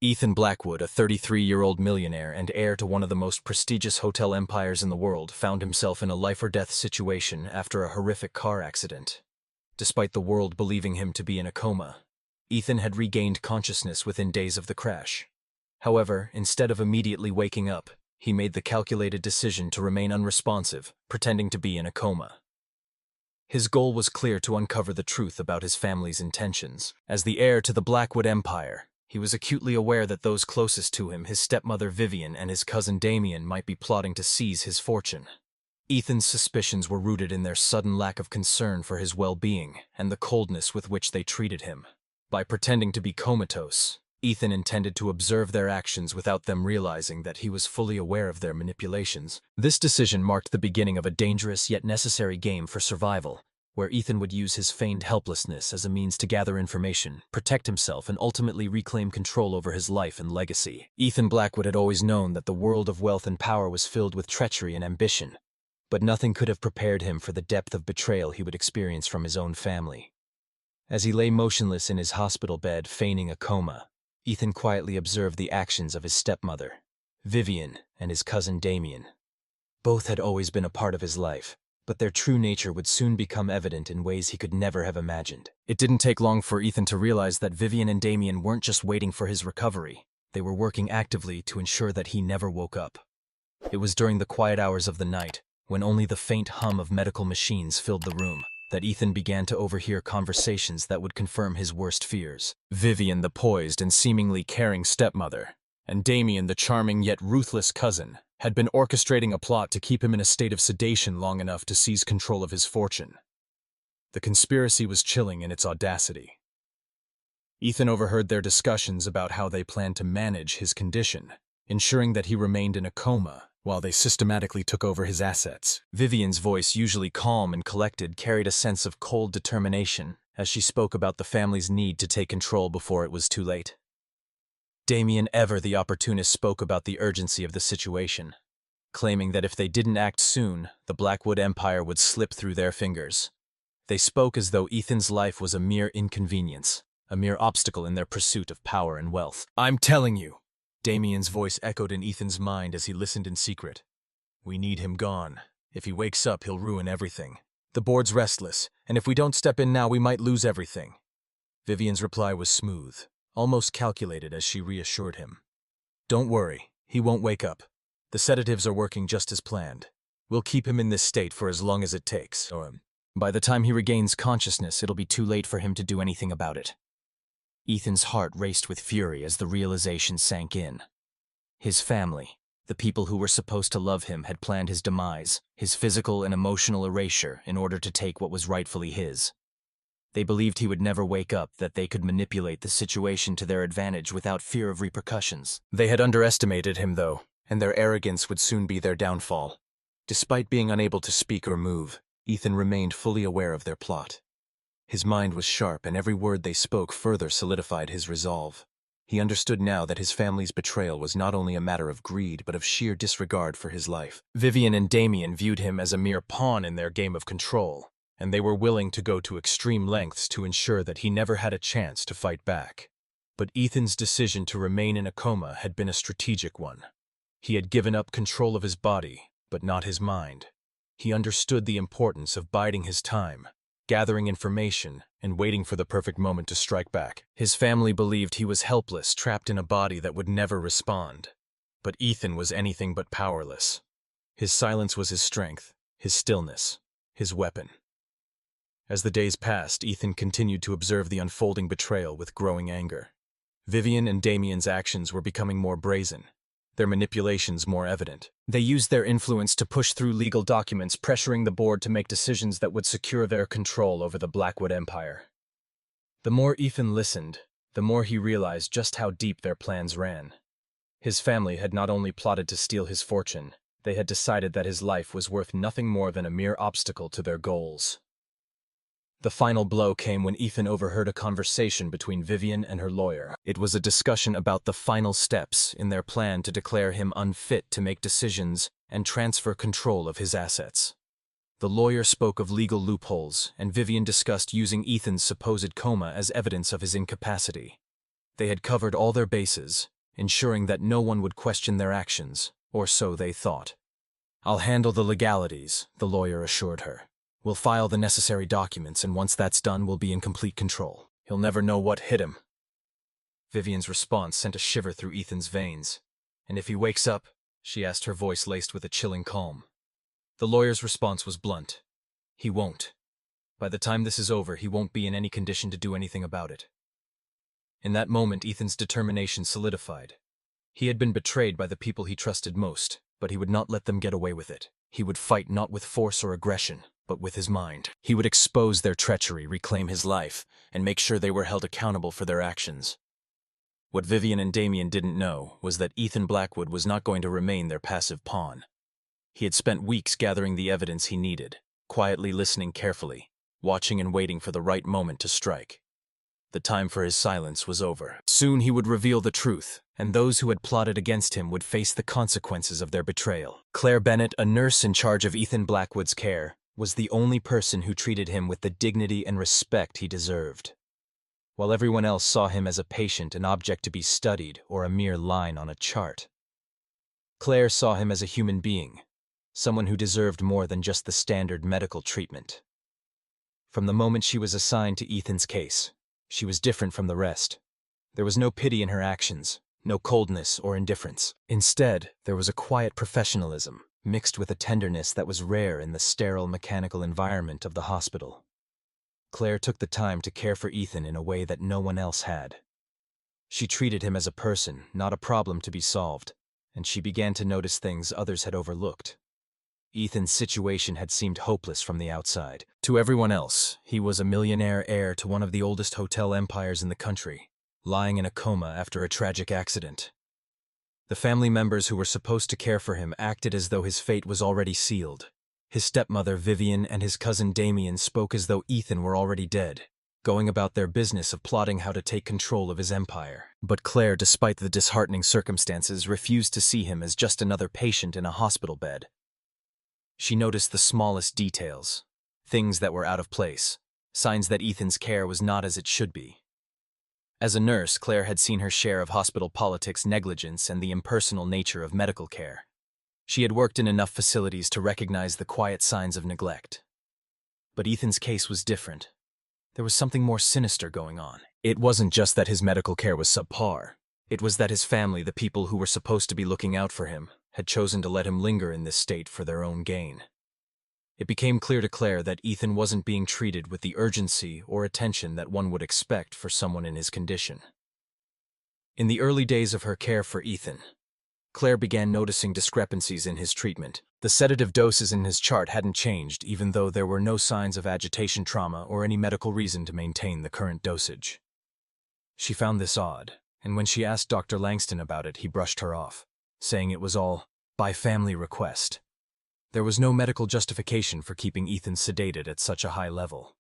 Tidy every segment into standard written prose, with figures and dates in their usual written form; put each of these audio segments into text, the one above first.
Ethan Blackwood, a 33-year-old millionaire and heir to one of the most prestigious hotel empires in the world, found himself in a life-or-death situation after a horrific car accident. Despite the world believing him to be in a coma, Ethan had regained consciousness within days of the crash. However, instead of immediately waking up, he made the calculated decision to remain unresponsive, pretending to be in a coma. His goal was clear: to uncover the truth about his family's intentions. As the heir to the Blackwood Empire, he was acutely aware that those closest to him, his stepmother Vivian and his cousin Damien, might be plotting to seize his fortune. Ethan's suspicions were rooted in their sudden lack of concern for his well-being and the coldness with which they treated him. By pretending to be comatose, Ethan intended to observe their actions without them realizing that he was fully aware of their manipulations. This decision marked the beginning of a dangerous yet necessary game for survival, where Ethan would use his feigned helplessness as a means to gather information, protect himself, and ultimately reclaim control over his life and legacy. Ethan Blackwood had always known that the world of wealth and power was filled with treachery and ambition, but nothing could have prepared him for the depth of betrayal he would experience from his own family. As he lay motionless in his hospital bed, feigning a coma, Ethan quietly observed the actions of his stepmother, Vivian, and his cousin Damien. Both had always been a part of his life, but their true nature would soon become evident in ways he could never have imagined. It didn't take long for Ethan to realize that Vivian and Damien weren't just waiting for his recovery. They were working actively to ensure that he never woke up. It was during the quiet hours of the night, when only the faint hum of medical machines filled the room, that Ethan began to overhear conversations that would confirm his worst fears. Vivian, the poised and seemingly caring stepmother, and Damien, the charming yet ruthless cousin, had been orchestrating a plot to keep him in a state of sedation long enough to seize control of his fortune. The conspiracy was chilling in its audacity. Ethan overheard their discussions about how they planned to manage his condition, ensuring that he remained in a coma while they systematically took over his assets. Vivian's voice, usually calm and collected, carried a sense of cold determination as she spoke about the family's need to take control before it was too late. Damien, ever the opportunist, spoke about the urgency of the situation, claiming that if they didn't act soon, the Blackwood Empire would slip through their fingers. They spoke as though Ethan's life was a mere inconvenience, a mere obstacle in their pursuit of power and wealth. "I'm telling you," Damien's voice echoed in Ethan's mind as he listened in secret. "We need him gone. If he wakes up, he'll ruin everything. The board's restless, and if we don't step in now, we might lose everything." Vivian's reply was smooth, almost calculated, as she reassured him. "Don't worry, he won't wake up. The sedatives are working just as planned. We'll keep him in this state for as long as it takes. By the time he regains consciousness, it'll be too late for him to do anything about it." Ethan's heart raced with fury as the realization sank in. His family, the people who were supposed to love him, had planned his demise, his physical and emotional erasure, in order to take what was rightfully his. They believed he would never wake up, that they could manipulate the situation to their advantage without fear of repercussions. They had underestimated him, though, and their arrogance would soon be their downfall. Despite being unable to speak or move, Ethan remained fully aware of their plot. His mind was sharp, and every word they spoke further solidified his resolve. He understood now that his family's betrayal was not only a matter of greed, but of sheer disregard for his life. Vivian and Damien viewed him as a mere pawn in their game of control, and they were willing to go to extreme lengths to ensure that he never had a chance to fight back. But Ethan's decision to remain in a coma had been a strategic one. He had given up control of his body, but not his mind. He understood the importance of biding his time, gathering information, and waiting for the perfect moment to strike back. His family believed he was helpless, trapped in a body that would never respond. But Ethan was anything but powerless. His silence was his strength, his stillness, his weapon. As the days passed, Ethan continued to observe the unfolding betrayal with growing anger. Vivian and Damien's actions were becoming more brazen, their manipulations more evident. They used their influence to push through legal documents, pressuring the board to make decisions that would secure their control over the Blackwood Empire. The more Ethan listened, the more he realized just how deep their plans ran. His family had not only plotted to steal his fortune, they had decided that his life was worth nothing more than a mere obstacle to their goals. The final blow came when Ethan overheard a conversation between Vivian and her lawyer. It was a discussion about the final steps in their plan to declare him unfit to make decisions and transfer control of his assets. The lawyer spoke of legal loopholes, and Vivian discussed using Ethan's supposed coma as evidence of his incapacity. They had covered all their bases, ensuring that no one would question their actions, or so they thought. "I'll handle the legalities," the lawyer assured her. "We'll file the necessary documents, and once that's done, we'll be in complete control. He'll never know what hit him." Vivian's response sent a shiver through Ethan's veins. "And if he wakes up?" she asked, her voice laced with a chilling calm. The lawyer's response was blunt. "He won't. By the time this is over, he won't be in any condition to do anything about it." In that moment, Ethan's determination solidified. He had been betrayed by the people he trusted most, but he would not let them get away with it. He would fight not with force or aggression, but with his mind. He would expose their treachery, reclaim his life, and make sure they were held accountable for their actions. What Vivian and Damien didn't know was that Ethan Blackwood was not going to remain their passive pawn. He had spent weeks gathering the evidence he needed, quietly listening carefully, watching and waiting for the right moment to strike. The time for his silence was over. Soon he would reveal the truth, and those who had plotted against him would face the consequences of their betrayal. Claire Bennett, a nurse in charge of Ethan Blackwood's care, was the only person who treated him with the dignity and respect he deserved. While everyone else saw him as a patient, an object to be studied, or a mere line on a chart, Claire saw him as a human being, someone who deserved more than just the standard medical treatment. From the moment she was assigned to Ethan's case, she was different from the rest. There was no pity in her actions, no coldness or indifference. Instead, there was a quiet professionalism, mixed with a tenderness that was rare in the sterile mechanical environment of the hospital. Claire took the time to care for Ethan in a way that no one else had. She treated him as a person, not a problem to be solved, and she began to notice things others had overlooked. Ethan's situation had seemed hopeless from the outside. To everyone else, he was a millionaire heir to one of the oldest hotel empires in the country, lying in a coma after a tragic accident. The family members who were supposed to care for him acted as though his fate was already sealed. His stepmother, Vivian, and his cousin Damien spoke as though Ethan were already dead, going about their business of plotting how to take control of his empire. But Claire, despite the disheartening circumstances, refused to see him as just another patient in a hospital bed. She noticed the smallest details, things that were out of place, signs that Ethan's care was not as it should be. As a nurse, Claire had seen her share of hospital politics, negligence, and the impersonal nature of medical care. She had worked in enough facilities to recognize the quiet signs of neglect. But Ethan's case was different. There was something more sinister going on. It wasn't just that his medical care was subpar. It was that his family, the people who were supposed to be looking out for him, had chosen to let him linger in this state for their own gain. It became clear to Claire that Ethan wasn't being treated with the urgency or attention that one would expect for someone in his condition. In the early days of her care for Ethan, Claire began noticing discrepancies in his treatment. The sedative doses in his chart hadn't changed, even though there were no signs of agitation trauma or any medical reason to maintain the current dosage. She found this odd, and when she asked Dr. Langston about it, he brushed her off, saying it was all by family request. There was no medical justification for keeping Ethan sedated at such a high level.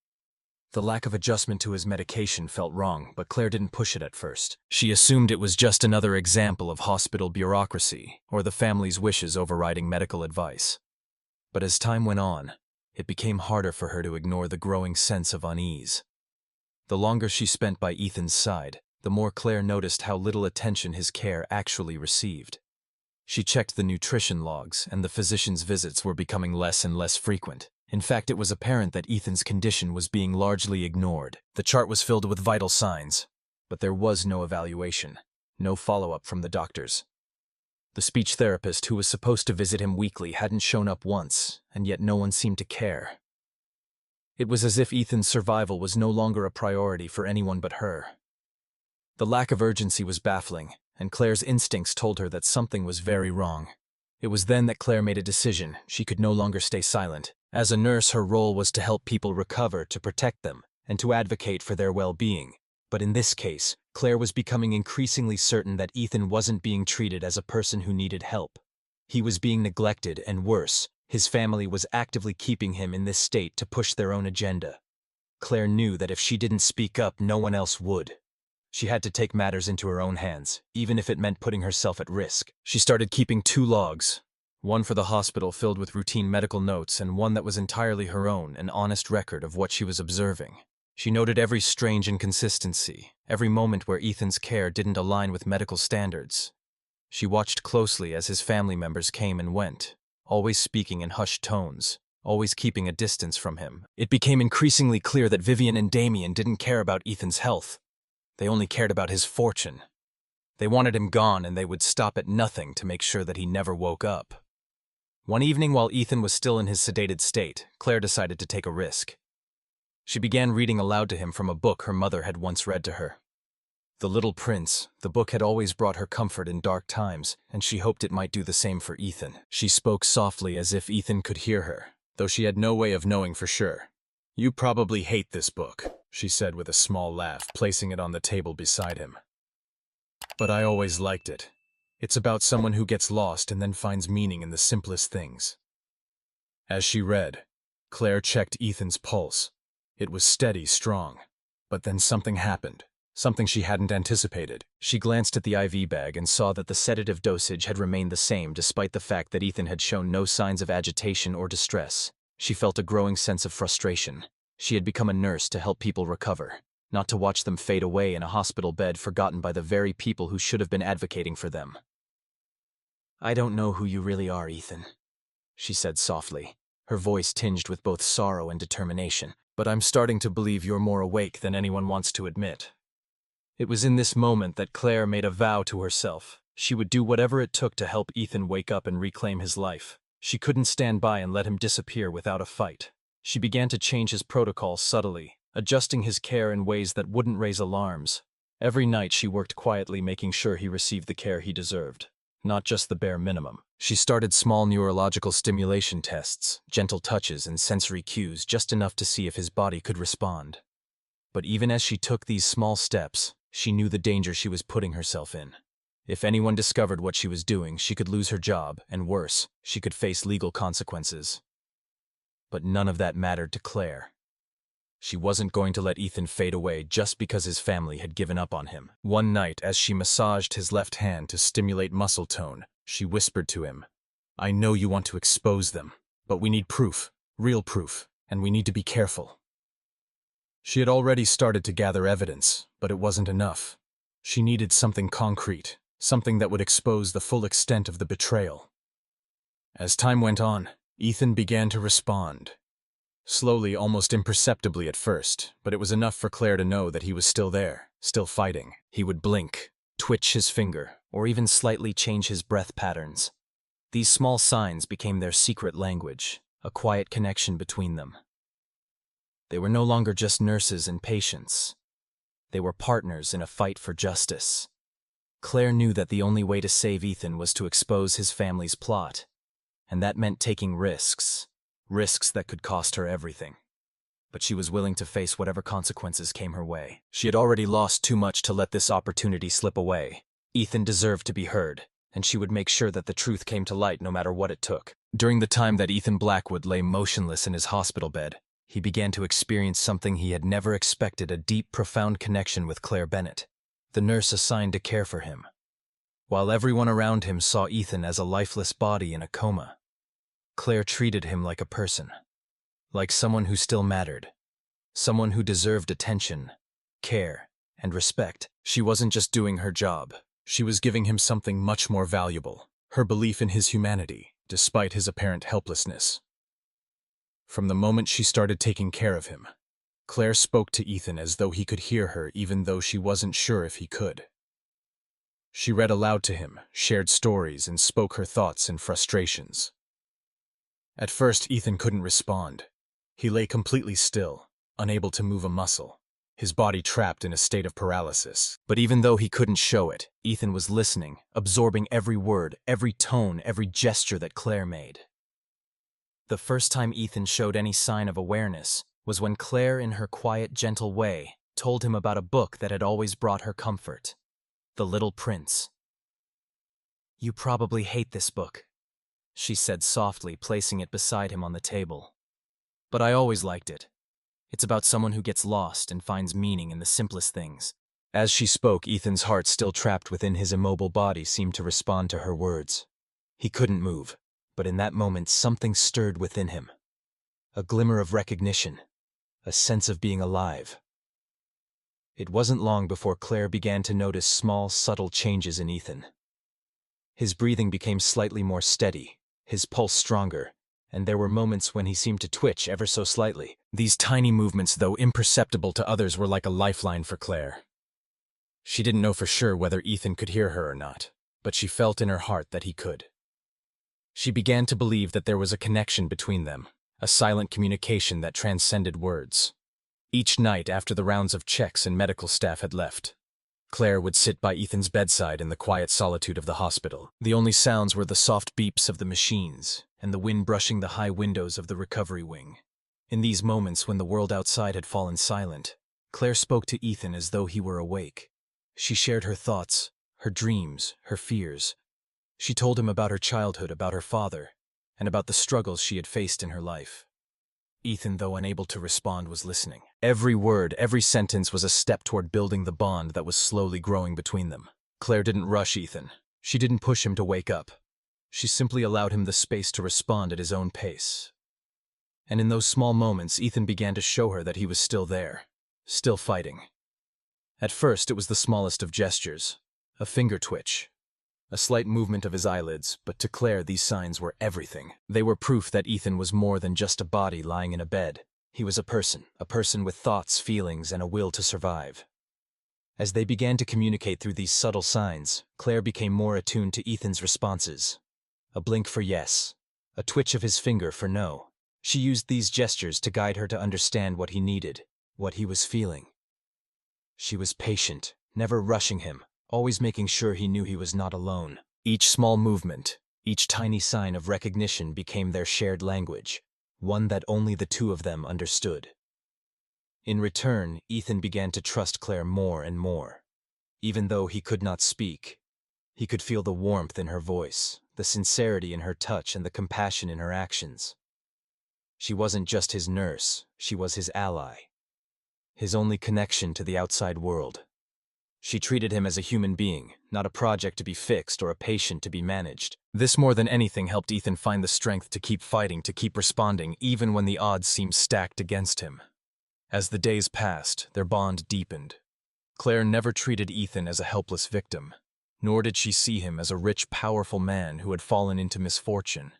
The lack of adjustment to his medication felt wrong, but Claire didn't push it at first. She assumed it was just another example of hospital bureaucracy, or the family's wishes overriding medical advice. But as time went on, it became harder for her to ignore the growing sense of unease. The longer she spent by Ethan's side, the more Claire noticed how little attention his care actually received. She checked the nutrition logs, and the physician's visits were becoming less and less frequent. In fact, it was apparent that Ethan's condition was being largely ignored. The chart was filled with vital signs, but there was no evaluation, no follow-up from the doctors. The speech therapist who was supposed to visit him weekly hadn't shown up once, and yet no one seemed to care. It was as if Ethan's survival was no longer a priority for anyone but her. The lack of urgency was baffling, and Claire's instincts told her that something was very wrong. It was then that Claire made a decision. She could no longer stay silent. As a nurse, her role was to help people recover, to protect them, and to advocate for their well-being. But in this case, Claire was becoming increasingly certain that Ethan wasn't being treated as a person who needed help. He was being neglected, and worse, his family was actively keeping him in this state to push their own agenda. Claire knew that if she didn't speak up, no one else would. She had to take matters into her own hands, even if it meant putting herself at risk. She started keeping 2 logs, one for the hospital filled with routine medical notes and one that was entirely her own, an honest record of what she was observing. She noted every strange inconsistency, every moment where Ethan's care didn't align with medical standards. She watched closely as his family members came and went, always speaking in hushed tones, always keeping a distance from him. It became increasingly clear that Vivian and Damien didn't care about Ethan's health. They only cared about his fortune. They wanted him gone, and they would stop at nothing to make sure that he never woke up. One evening, while Ethan was still in his sedated state, Claire decided to take a risk. She began reading aloud to him from a book her mother had once read to her. The Little Prince. The book had always brought her comfort in dark times, and she hoped it might do the same for Ethan. She spoke softly as if Ethan could hear her, though she had no way of knowing for sure. "You probably hate this book," she said with a small laugh, placing it on the table beside him. "But I always liked it. It's about someone who gets lost and then finds meaning in the simplest things." As she read, Claire checked Ethan's pulse. It was steady, strong. But then something happened. Something she hadn't anticipated. She glanced at the IV bag and saw that the sedative dosage had remained the same despite the fact that Ethan had shown no signs of agitation or distress. She felt a growing sense of frustration. She had become a nurse to help people recover, not to watch them fade away in a hospital bed forgotten by the very people who should have been advocating for them. "I don't know who you really are, Ethan," she said softly, her voice tinged with both sorrow and determination. "But I'm starting to believe you're more awake than anyone wants to admit." It was in this moment that Claire made a vow to herself. She would do whatever it took to help Ethan wake up and reclaim his life. She couldn't stand by and let him disappear without a fight. She began to change his protocol subtly, adjusting his care in ways that wouldn't raise alarms. Every night she worked quietly, making sure he received the care he deserved, not just the bare minimum. She started small neurological stimulation tests, gentle touches and sensory cues, just enough to see if his body could respond. But even as she took these small steps, she knew the danger she was putting herself in. If anyone discovered what she was doing, she could lose her job, and worse, she could face legal consequences. But none of that mattered to Claire. She wasn't going to let Ethan fade away just because his family had given up on him. One night, as she massaged his left hand to stimulate muscle tone, she whispered to him, "I know you want to expose them, but we need proof, real proof, and we need to be careful." She had already started to gather evidence, but it wasn't enough. She needed something concrete, something that would expose the full extent of the betrayal. As time went on, Ethan began to respond. Slowly, almost imperceptibly at first, but it was enough for Claire to know that he was still there, still fighting. He would blink, twitch his finger, or even slightly change his breath patterns. These small signs became their secret language, a quiet connection between them. They were no longer just nurses and patients. They were partners in a fight for justice. Claire knew that the only way to save Ethan was to expose his family's plot, and that meant taking risks that could cost her everything. But she was willing to face whatever consequences came her way. She had already lost too much to let this opportunity slip away. Ethan deserved to be heard, and she would make sure that the truth came to light no matter what it took. During the time that Ethan Blackwood lay motionless in his hospital bed, he began to experience something he had never expected: a deep, profound connection with Claire Bennett, the nurse assigned to care for him. While everyone around him saw Ethan as a lifeless body in a coma, Claire treated him like a person, like someone who still mattered, someone who deserved attention, care, and respect. She wasn't just doing her job. She was giving him something much more valuable: her belief in his humanity, despite his apparent helplessness. From the moment she started taking care of him, Claire spoke to Ethan as though he could hear her, even though she wasn't sure if he could. She read aloud to him, shared stories, and spoke her thoughts and frustrations. At first, Ethan couldn't respond. He lay completely still, unable to move a muscle, his body trapped in a state of paralysis. But even though he couldn't show it, Ethan was listening, absorbing every word, every tone, every gesture that Claire made. The first time Ethan showed any sign of awareness was when Claire, in her quiet, gentle way, told him about a book that had always brought her comfort: The Little Prince. "You probably hate this book," she said softly, placing it beside him on the table. "But I always liked it. It's about someone who gets lost and finds meaning in the simplest things." As she spoke, Ethan's heart, still trapped within his immobile body, seemed to respond to her words. He couldn't move, but in that moment something stirred within him. A glimmer of recognition, a sense of being alive. It wasn't long before Claire began to notice small, subtle changes in Ethan. His breathing became slightly more steady, his pulse stronger, and there were moments when he seemed to twitch ever so slightly. These tiny movements, though imperceptible to others, were like a lifeline for Claire. She didn't know for sure whether Ethan could hear her or not, but she felt in her heart that he could. She began to believe that there was a connection between them, a silent communication that transcended words. Each night after the rounds of checks and medical staff had left, Claire would sit by Ethan's bedside in the quiet solitude of the hospital. The only sounds were the soft beeps of the machines and the wind brushing the high windows of the recovery wing. In these moments when the world outside had fallen silent, Claire spoke to Ethan as though he were awake. She shared her thoughts, her dreams, her fears. She told him about her childhood, about her father, and about the struggles she had faced in her life. Ethan, though unable to respond, was listening. Every word, every sentence was a step toward building the bond that was slowly growing between them. Claire didn't rush Ethan. She didn't push him to wake up. She simply allowed him the space to respond at his own pace. And in those small moments, Ethan began to show her that he was still there, still fighting. At first, it was the smallest of gestures, a finger twitch, a slight movement of his eyelids, but to Claire these signs were everything. They were proof that Ethan was more than just a body lying in a bed. He was a person with thoughts, feelings, and a will to survive. As they began to communicate through these subtle signs, Claire became more attuned to Ethan's responses. A blink for yes, a twitch of his finger for no. She used these gestures to guide her to understand what he needed, what he was feeling. She was patient, never rushing him, always making sure he knew he was not alone. Each small movement, each tiny sign of recognition became their shared language, one that only the two of them understood. In return, Ethan began to trust Claire more and more. Even though he could not speak, he could feel the warmth in her voice, the sincerity in her touch, and the compassion in her actions. She wasn't just his nurse, she was his ally, his only connection to the outside world. She treated him as a human being, not a project to be fixed or a patient to be managed. This more than anything helped Ethan find the strength to keep fighting, to keep responding, even when the odds seemed stacked against him. As the days passed, their bond deepened. Claire never treated Ethan as a helpless victim, nor did she see him as a rich, powerful man who had fallen into misfortune.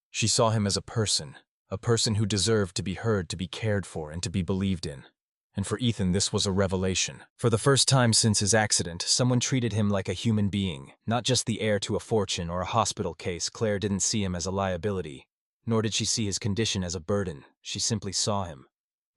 She saw him as a person who deserved to be heard, to be cared for, and to be believed in. And for Ethan, this was a revelation. For the first time since his accident, someone treated him like a human being, not just the heir to a fortune or a hospital case. Claire didn't see him as a liability, nor did she see his condition as a burden. She simply saw him.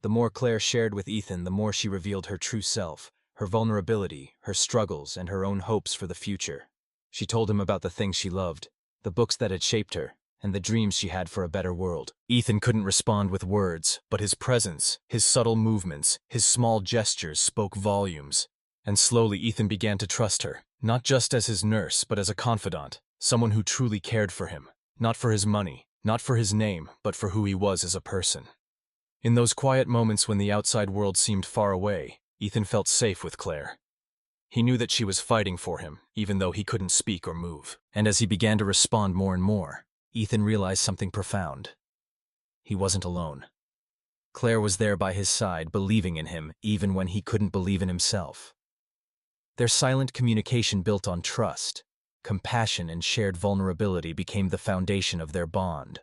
The more Claire shared with Ethan, the more she revealed her true self, her vulnerability, her struggles, and her own hopes for the future. She told him about the things she loved, the books that had shaped her, and the dreams she had for a better world. Ethan couldn't respond with words, but his presence, his subtle movements, his small gestures spoke volumes. And slowly Ethan began to trust her, not just as his nurse, but as a confidant, someone who truly cared for him, not for his money, not for his name, but for who he was as a person. In those quiet moments when the outside world seemed far away, Ethan felt safe with Claire. He knew that she was fighting for him, even though he couldn't speak or move. And as he began to respond more and more, Ethan realized something profound. He wasn't alone. Claire was there by his side, believing in him, even when he couldn't believe in himself. Their silent communication built on trust, compassion, and shared vulnerability became the foundation of their bond.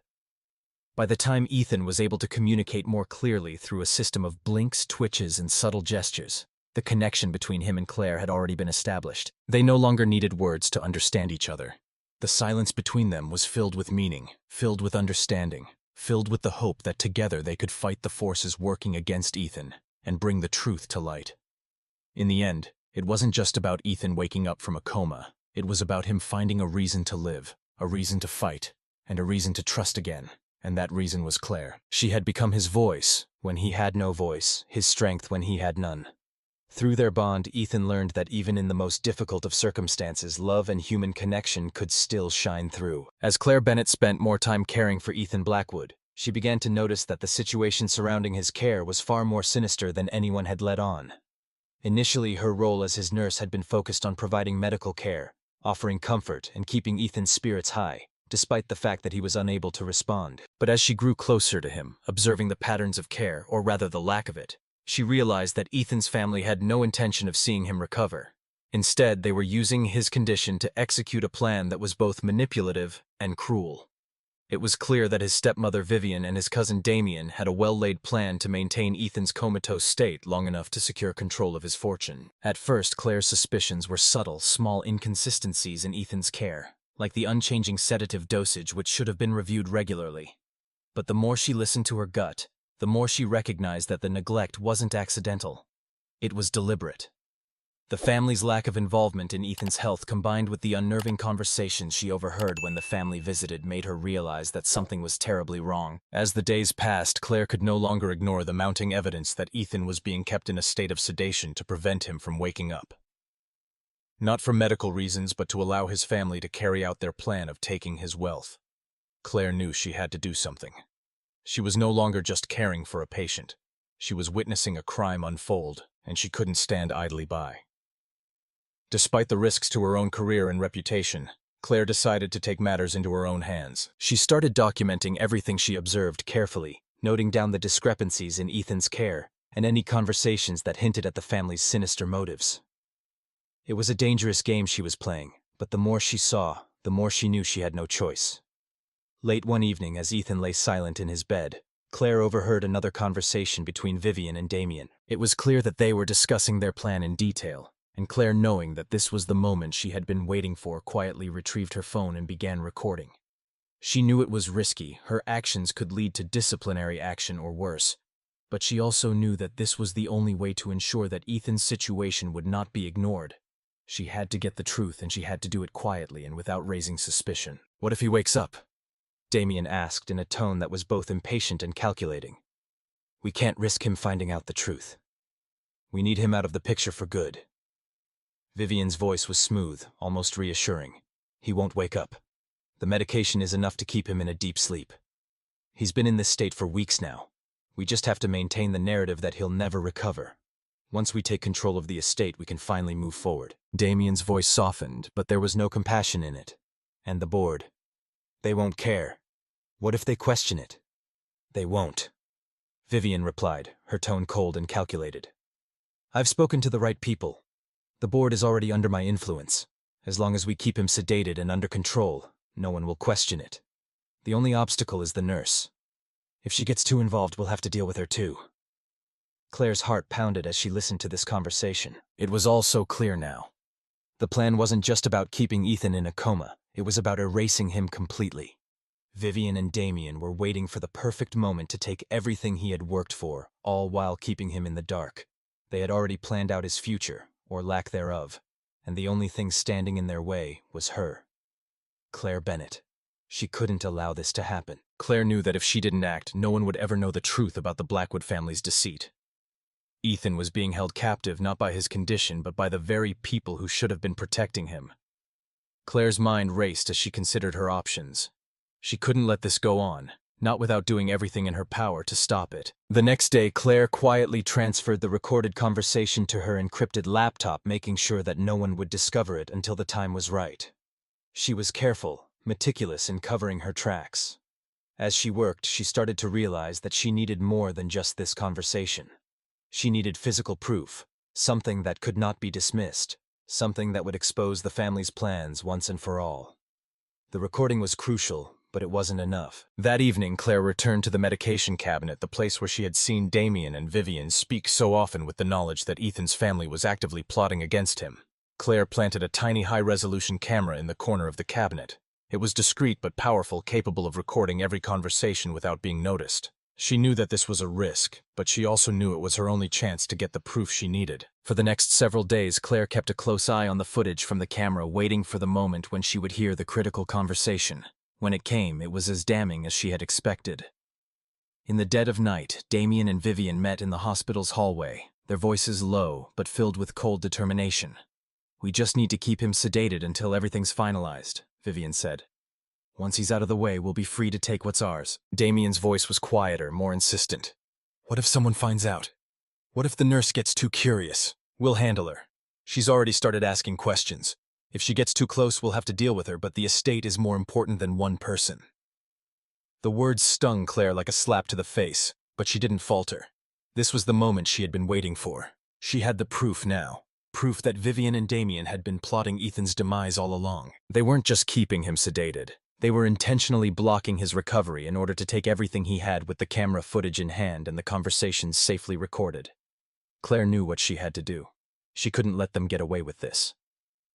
By the time Ethan was able to communicate more clearly through a system of blinks, twitches, and subtle gestures, the connection between him and Claire had already been established. They no longer needed words to understand each other. The silence between them was filled with meaning, filled with understanding, filled with the hope that together they could fight the forces working against Ethan and bring the truth to light. In the end, it wasn't just about Ethan waking up from a coma. It was about him finding a reason to live, a reason to fight, and a reason to trust again. And that reason was Claire. She had become his voice when he had no voice, his strength when he had none. Through their bond, Ethan learned that even in the most difficult of circumstances, love and human connection could still shine through. As Claire Bennett spent more time caring for Ethan Blackwood, she began to notice that the situation surrounding his care was far more sinister than anyone had let on. Initially, her role as his nurse had been focused on providing medical care, offering comfort, and keeping Ethan's spirits high, despite the fact that he was unable to respond. But as she grew closer to him, observing the patterns of care, or rather the lack of it, She realized that Ethan's family had no intention of seeing him recover. Instead, they were using his condition to execute a plan that was both manipulative and cruel. It was clear that his stepmother Vivian and his cousin Damien had a well-laid plan to maintain Ethan's comatose state long enough to secure control of his fortune. At first, Claire's suspicions were subtle, small inconsistencies in Ethan's care, like the unchanging sedative dosage which should have been reviewed regularly. But the more she listened to her gut, the more she recognized that the neglect wasn't accidental. It was deliberate. The family's lack of involvement in Ethan's health combined with the unnerving conversations she overheard when the family visited made her realize that something was terribly wrong. As the days passed, Claire could no longer ignore the mounting evidence that Ethan was being kept in a state of sedation to prevent him from waking up. Not for medical reasons, but to allow his family to carry out their plan of taking his wealth. Claire knew she had to do something. She was no longer just caring for a patient. She was witnessing a crime unfold, and she couldn't stand idly by. Despite the risks to her own career and reputation, Claire decided to take matters into her own hands. She started documenting everything she observed carefully, noting down the discrepancies in Ethan's care and any conversations that hinted at the family's sinister motives. It was a dangerous game she was playing, but the more she saw, the more she knew she had no choice. Late one evening, as Ethan lay silent in his bed, Claire overheard another conversation between Vivian and Damien. It was clear that they were discussing their plan in detail, and Claire, knowing that this was the moment she had been waiting for, quietly retrieved her phone and began recording. She knew it was risky, her actions could lead to disciplinary action or worse, but she also knew that this was the only way to ensure that Ethan's situation would not be ignored. She had to get the truth, and she had to do it quietly and without raising suspicion. "What if he wakes up?" Damien asked in a tone that was both impatient and calculating. "We can't risk him finding out the truth. We need him out of the picture for good." Vivian's voice was smooth, almost reassuring. "He won't wake up. The medication is enough to keep him in a deep sleep. He's been in this state for weeks now. We just have to maintain the narrative that he'll never recover. Once we take control of the estate, we can finally move forward." Damien's voice softened, but there was no compassion in it. "And the board? They won't care. What if they question it?" "They won't," Vivian replied, her tone cold and calculated. "I've spoken to the right people. The board is already under my influence. As long as we keep him sedated and under control, no one will question it. The only obstacle is the nurse. If she gets too involved, we'll have to deal with her too." Claire's heart pounded as she listened to this conversation. It was all so clear now. The plan wasn't just about keeping Ethan in a coma, it was about erasing him completely. Vivian and Damien were waiting for the perfect moment to take everything he had worked for, all while keeping him in the dark. They had already planned out his future, or lack thereof, and the only thing standing in their way was her. Claire Bennett. She couldn't allow this to happen. Claire knew that if she didn't act, no one would ever know the truth about the Blackwood family's deceit. Ethan was being held captive not by his condition, but by the very people who should have been protecting him. Claire's mind raced as she considered her options. She couldn't let this go on, not without doing everything in her power to stop it. The next day, Claire quietly transferred the recorded conversation to her encrypted laptop, making sure that no one would discover it until the time was right. She was careful, meticulous in covering her tracks. As she worked, she started to realize that she needed more than just this conversation. She needed physical proof, something that could not be dismissed, something that would expose the family's plans once and for all. The recording was crucial, but it wasn't enough. That evening, Claire returned to the medication cabinet, the place where she had seen Damien and Vivian speak so often with the knowledge that Ethan's family was actively plotting against him. Claire planted a tiny high-resolution camera in the corner of the cabinet. It was discreet but powerful, capable of recording every conversation without being noticed. She knew that this was a risk, but she also knew it was her only chance to get the proof she needed. For the next several days, Claire kept a close eye on the footage from the camera, waiting for the moment when she would hear the critical conversation. When it came, it was as damning as she had expected. In the dead of night, Damien and Vivian met in the hospital's hallway, their voices low but filled with cold determination. "We just need to keep him sedated until everything's finalized," Vivian said. "Once he's out of the way, we'll be free to take what's ours." Damien's voice was quieter, more insistent. "What if someone finds out? What if the nurse gets too curious? We'll handle her. She's already started asking questions. If she gets too close, we'll have to deal with her, but the estate is more important than one person." The words stung Claire like a slap to the face, but she didn't falter. This was the moment she had been waiting for. She had the proof now. Proof that Vivian and Damien had been plotting Ethan's demise all along. They weren't just keeping him sedated. They were intentionally blocking his recovery in order to take everything he had with the camera footage in hand and the conversations safely recorded. Claire knew what she had to do. She couldn't let them get away with this.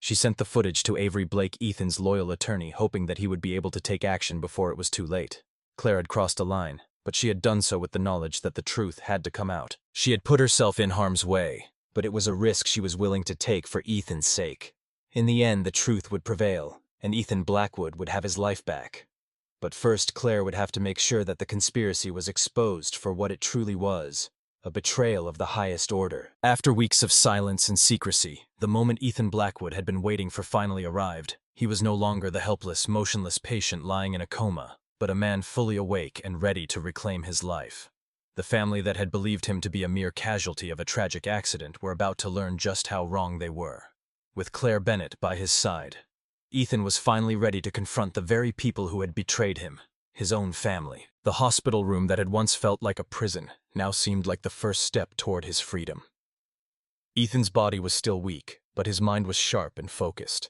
She sent the footage to Avery Blake, Ethan's loyal attorney, hoping that he would be able to take action before it was too late. Claire had crossed a line, but she had done so with the knowledge that the truth had to come out. She had put herself in harm's way, but it was a risk she was willing to take for Ethan's sake. In the end, the truth would prevail, and Ethan Blackwood would have his life back. But first, Claire would have to make sure that the conspiracy was exposed for what it truly was. A betrayal of the highest order. After weeks of silence and secrecy, the moment Ethan Blackwood had been waiting for finally arrived. He was no longer the helpless, motionless patient lying in a coma, but a man fully awake and ready to reclaim his life. The family that had believed him to be a mere casualty of a tragic accident were about to learn just how wrong they were. With Claire Bennett by his side, Ethan was finally ready to confront the very people who had betrayed him. His own family. The hospital room that had once felt like a prison now seemed like the first step toward his freedom. Ethan's body was still weak, but his mind was sharp and focused.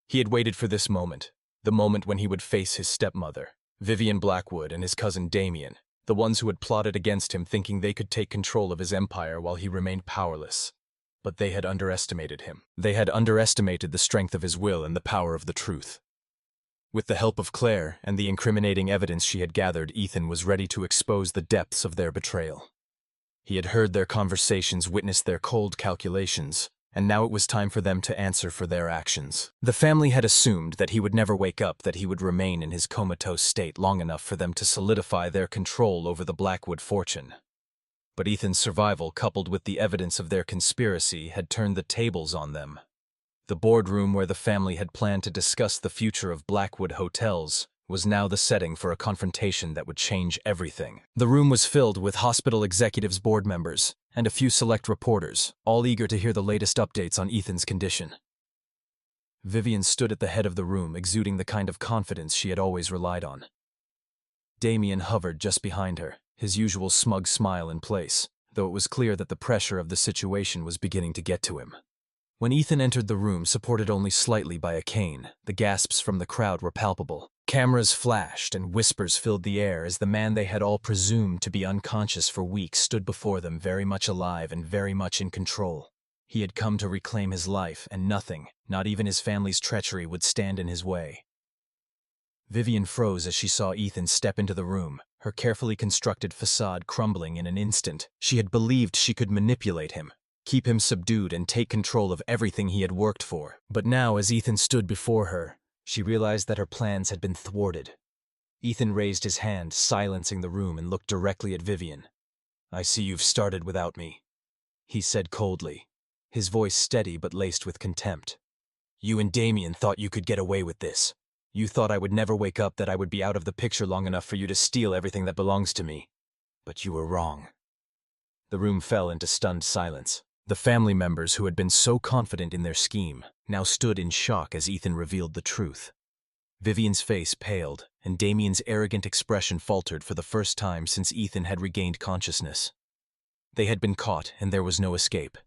He had waited for this moment, the moment when he would face his stepmother, Vivian Blackwood, and his cousin Damien, the ones who had plotted against him thinking they could take control of his empire while he remained powerless. But they had underestimated him. They had underestimated the strength of his will and the power of the truth. With the help of Claire and the incriminating evidence she had gathered, Ethan was ready to expose the depths of their betrayal. He had heard their conversations, witnessed their cold calculations, and now it was time for them to answer for their actions. The family had assumed that he would never wake up, that he would remain in his comatose state long enough for them to solidify their control over the Blackwood fortune. But Ethan's survival, coupled with the evidence of their conspiracy, had turned the tables on them. The boardroom where the family had planned to discuss the future of Blackwood Hotels was now the setting for a confrontation that would change everything. The room was filled with hospital executives, board members, and a few select reporters, all eager to hear the latest updates on Ethan's condition. Vivian stood at the head of the room, exuding the kind of confidence she had always relied on. Damien hovered just behind her, his usual smug smile in place, though it was clear that the pressure of the situation was beginning to get to him. When Ethan entered the room, supported only slightly by a cane, the gasps from the crowd were palpable. Cameras flashed and whispers filled the air as the man they had all presumed to be unconscious for weeks stood before them, very much alive and very much in control. He had come to reclaim his life, and nothing, not even his family's treachery, would stand in his way. Vivian froze as she saw Ethan step into the room, her carefully constructed facade crumbling in an instant. She had believed she could manipulate him, keep him subdued and take control of everything he had worked for. But now, as Ethan stood before her, she realized that her plans had been thwarted. Ethan raised his hand, silencing the room, and looked directly at Vivian. "I see you've started without me," he said coldly, his voice steady but laced with contempt. "You and Damien thought you could get away with this. You thought I would never wake up, that I would be out of the picture long enough for you to steal everything that belongs to me. But you were wrong." The room fell into stunned silence. The family members who had been so confident in their scheme now stood in shock as Ethan revealed the truth. Vivian's face paled, and Damien's arrogant expression faltered for the first time since Ethan had regained consciousness. They had been caught, and there was no escape.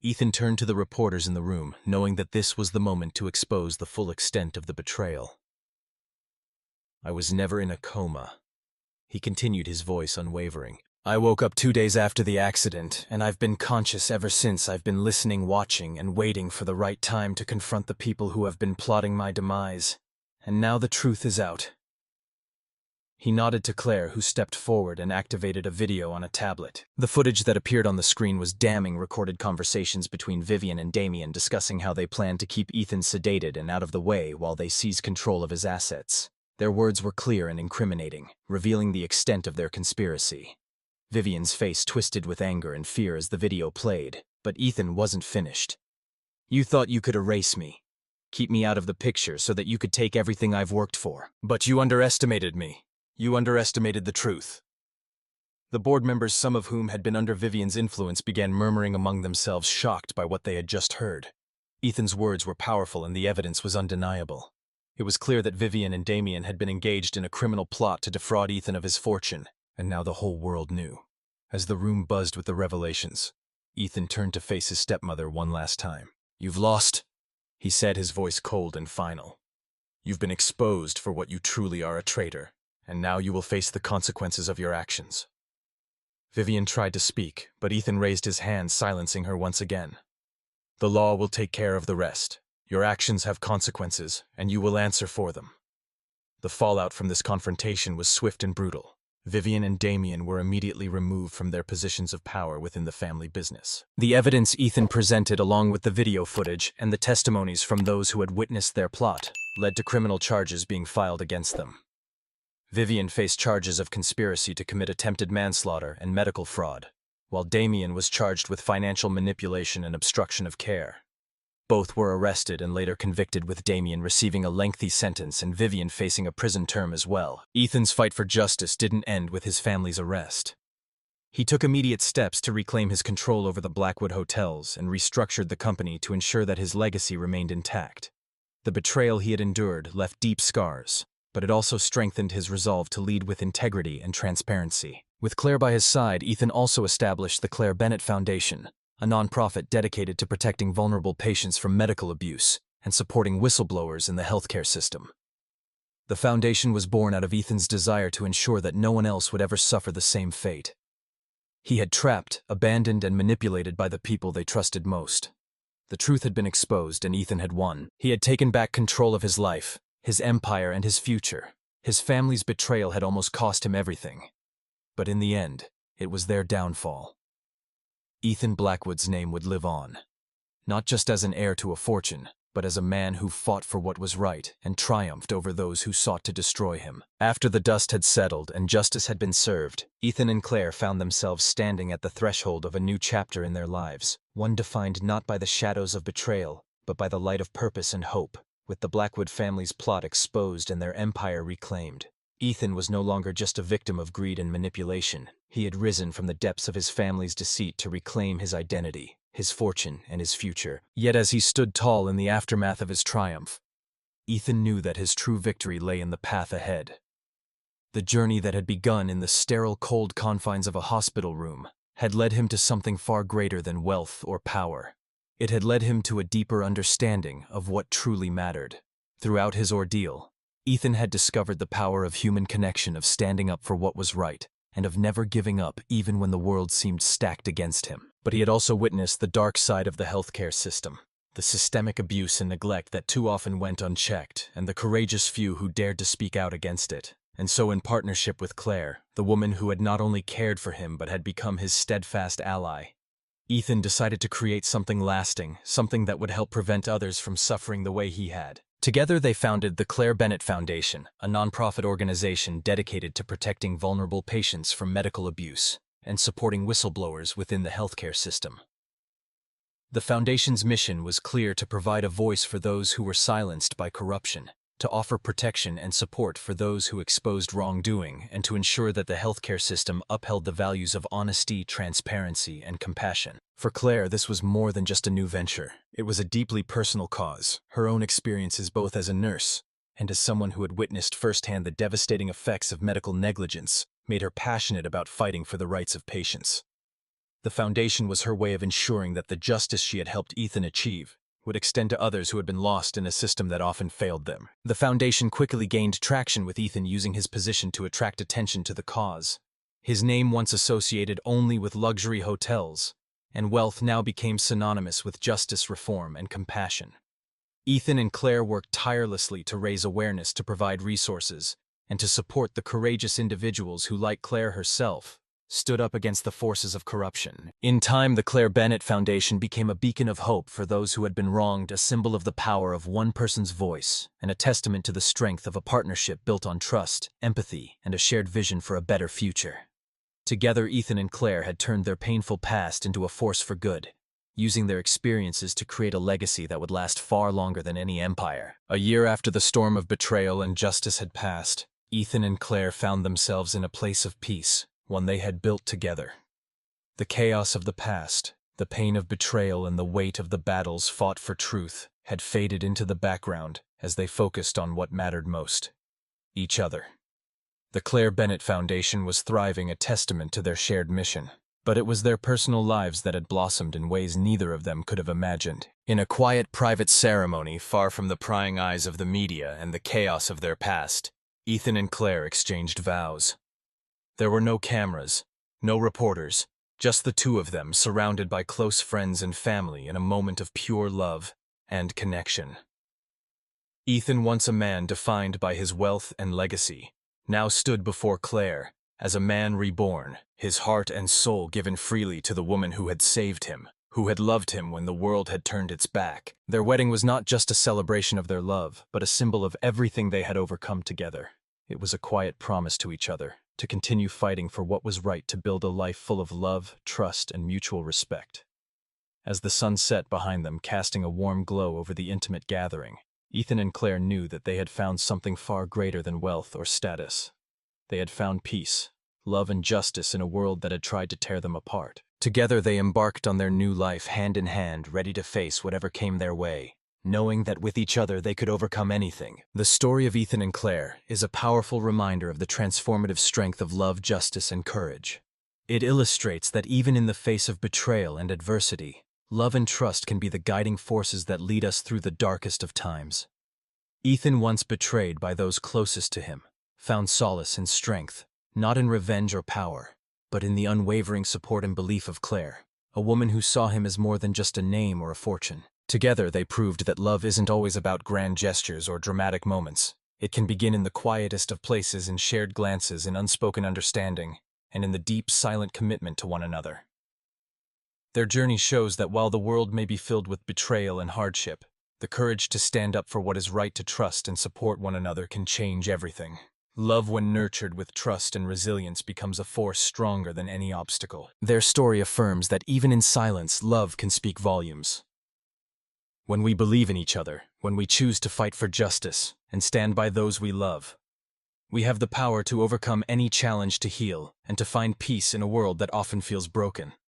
Ethan turned to the reporters in the room, knowing that this was the moment to expose the full extent of the betrayal. "I was never in a coma," he continued, his voice unwavering. "I woke up 2 days after the accident, and I've been conscious ever since. I've been listening, watching, and waiting for the right time to confront the people who have been plotting my demise. And now the truth is out." He nodded to Claire, who stepped forward and activated a video on a tablet. The footage that appeared on the screen was damning, recorded conversations between Vivian and Damien discussing how they planned to keep Ethan sedated and out of the way while they seized control of his assets. Their words were clear and incriminating, revealing the extent of their conspiracy. Vivian's face twisted with anger and fear as the video played, but Ethan wasn't finished. "You thought you could erase me, keep me out of the picture so that you could take everything I've worked for. But you underestimated me. You underestimated the truth." The board members, some of whom had been under Vivian's influence, began murmuring among themselves, shocked by what they had just heard. Ethan's words were powerful and the evidence was undeniable. It was clear that Vivian and Damien had been engaged in a criminal plot to defraud Ethan of his fortune, and now the whole world knew. As the room buzzed with the revelations, Ethan turned to face his stepmother one last time. "You've lost," he said, his voice cold and final. "You've been exposed for what you truly are, a traitor, and now you will face the consequences of your actions." Vivian tried to speak, but Ethan raised his hand, silencing her once again. "The law will take care of the rest. Your actions have consequences, and you will answer for them." The fallout from this confrontation was swift and brutal. Vivian and Damien were immediately removed from their positions of power within the family business. The evidence Ethan presented, along with the video footage and the testimonies from those who had witnessed their plot, led to criminal charges being filed against them. Vivian faced charges of conspiracy to commit attempted manslaughter and medical fraud, while Damien was charged with financial manipulation and obstruction of care. Both were arrested and later convicted, with Damien receiving a lengthy sentence and Vivian facing a prison term as well. Ethan's fight for justice didn't end with his family's arrest. He took immediate steps to reclaim his control over the Blackwood hotels and restructured the company to ensure that his legacy remained intact. The betrayal he had endured left deep scars, but it also strengthened his resolve to lead with integrity and transparency. With Claire by his side, Ethan also established the Claire Bennett Foundation, a nonprofit dedicated to protecting vulnerable patients from medical abuse and supporting whistleblowers in the healthcare system. The foundation was born out of Ethan's desire to ensure that no one else would ever suffer the same fate. He had trapped, abandoned, and manipulated by the people they trusted most. The truth had been exposed, and Ethan had won. He had taken back control of his life, his empire, and his future. His family's betrayal had almost cost him everything. But in the end, it was their downfall. Ethan Blackwood's name would live on, not just as an heir to a fortune, but as a man who fought for what was right and triumphed over those who sought to destroy him. After the dust had settled and justice had been served, Ethan and Claire found themselves standing at the threshold of a new chapter in their lives, one defined not by the shadows of betrayal, but by the light of purpose and hope. With the Blackwood family's plot exposed and their empire reclaimed, Ethan was no longer just a victim of greed and manipulation. He had risen from the depths of his family's deceit to reclaim his identity, his fortune, and his future. Yet as he stood tall in the aftermath of his triumph, Ethan knew that his true victory lay in the path ahead. The journey that had begun in the sterile, cold confines of a hospital room had led him to something far greater than wealth or power. It had led him to a deeper understanding of what truly mattered. Throughout his ordeal, Ethan had discovered the power of human connection, of standing up for what was right, and of never giving up even when the world seemed stacked against him. But he had also witnessed the dark side of the healthcare system, the systemic abuse and neglect that too often went unchecked, and the courageous few who dared to speak out against it. And so, in partnership with Claire, the woman who had not only cared for him but had become his steadfast ally, Ethan decided to create something lasting, something that would help prevent others from suffering the way he had. Together they founded the Claire Bennett Foundation, a nonprofit organization dedicated to protecting vulnerable patients from medical abuse and supporting whistleblowers within the healthcare system. The foundation's mission was clear: to provide a voice for those who were silenced by corruption, to offer protection and support for those who exposed wrongdoing, and to ensure that the healthcare system upheld the values of honesty, transparency, and compassion. For Claire, this was more than just a new venture. It was a deeply personal cause. Her own experiences, both as a nurse and as someone who had witnessed firsthand the devastating effects of medical negligence, made her passionate about fighting for the rights of patients. The foundation was her way of ensuring that the justice she had helped Ethan achieve would extend to others who had been lost in a system that often failed them. The foundation quickly gained traction, with Ethan using his position to attract attention to the cause. His name, once associated only with luxury hotels and wealth, now became synonymous with justice, reform, and compassion. Ethan and Claire worked tirelessly to raise awareness, to provide resources, and to support the courageous individuals who, like Claire herself, stood up against the forces of corruption. In time, the Claire Bennett Foundation became a beacon of hope for those who had been wronged, a symbol of the power of one person's voice, and a testament to the strength of a partnership built on trust, empathy, and a shared vision for a better future. Together, Ethan and Claire had turned their painful past into a force for good, using their experiences to create a legacy that would last far longer than any empire. A year after the storm of betrayal and justice had passed, Ethan and Claire found themselves in a place of peace, one they had built together. The chaos of the past, the pain of betrayal, and the weight of the battles fought for truth had faded into the background as they focused on what mattered most: each other. The Claire Bennett Foundation was thriving, a testament to their shared mission. But it was their personal lives that had blossomed in ways neither of them could have imagined. In a quiet, private ceremony, far from the prying eyes of the media and the chaos of their past, Ethan and Claire exchanged vows. There were no cameras, no reporters, just the two of them surrounded by close friends and family in a moment of pure love and connection. Ethan, once a man defined by his wealth and legacy, now stood before Claire as a man reborn, his heart and soul given freely to the woman who had saved him, who had loved him when the world had turned its back. Their wedding was not just a celebration of their love, but a symbol of everything they had overcome together. It was a quiet promise to each other to continue fighting for what was right, to build a life full of love, trust, and mutual respect. As the sun set behind them, casting a warm glow over the intimate gathering, Ethan and Claire knew that they had found something far greater than wealth or status. They had found peace, love, and justice in a world that had tried to tear them apart. Together they embarked on their new life hand in hand, ready to face whatever came their way, knowing that with each other they could overcome anything. The story of Ethan and Claire is a powerful reminder of the transformative strength of love, justice, and courage. It illustrates that even in the face of betrayal and adversity, love and trust can be the guiding forces that lead us through the darkest of times. Ethan, once betrayed by those closest to him, found solace in strength, not in revenge or power, but in the unwavering support and belief of Claire, a woman who saw him as more than just a name or a fortune. Together they proved that love isn't always about grand gestures or dramatic moments. It can begin in the quietest of places, in shared glances, in unspoken understanding, and in the deep, silent commitment to one another. Their journey shows that while the world may be filled with betrayal and hardship, the courage to stand up for what is right, to trust and support one another, can change everything. Love, when nurtured with trust and resilience, becomes a force stronger than any obstacle. Their story affirms that even in silence, love can speak volumes. When we believe in each other, when we choose to fight for justice and stand by those we love, we have the power to overcome any challenge, to heal, and to find peace in a world that often feels broken.